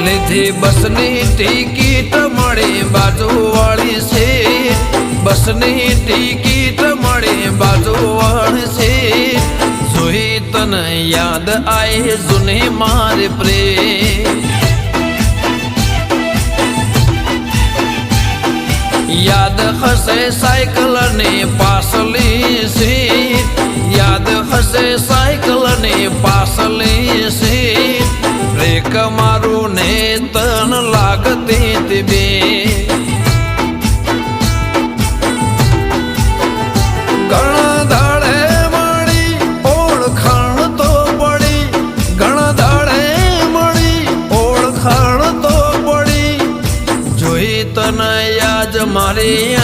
લીધી બસની ટિકિટ મળી બાજુવાળી સીટ બસની ટિકિટ મળી બાજુવાળી સીટ જોઈ તને યાદ આય જૂની મારી પ્રેમ યાદ હશે સાયકલની પાછલી સીટ યાદ હશે સાયકલની પાછલી સીટ બ્રેક મારું ને તન લાગતી તી બે ઘણા દાડે મળી ઓળખાણ તો પડી ઘણા દાડે મળી ઓળખાણ તો પડી જોઈ તને યાદ મારી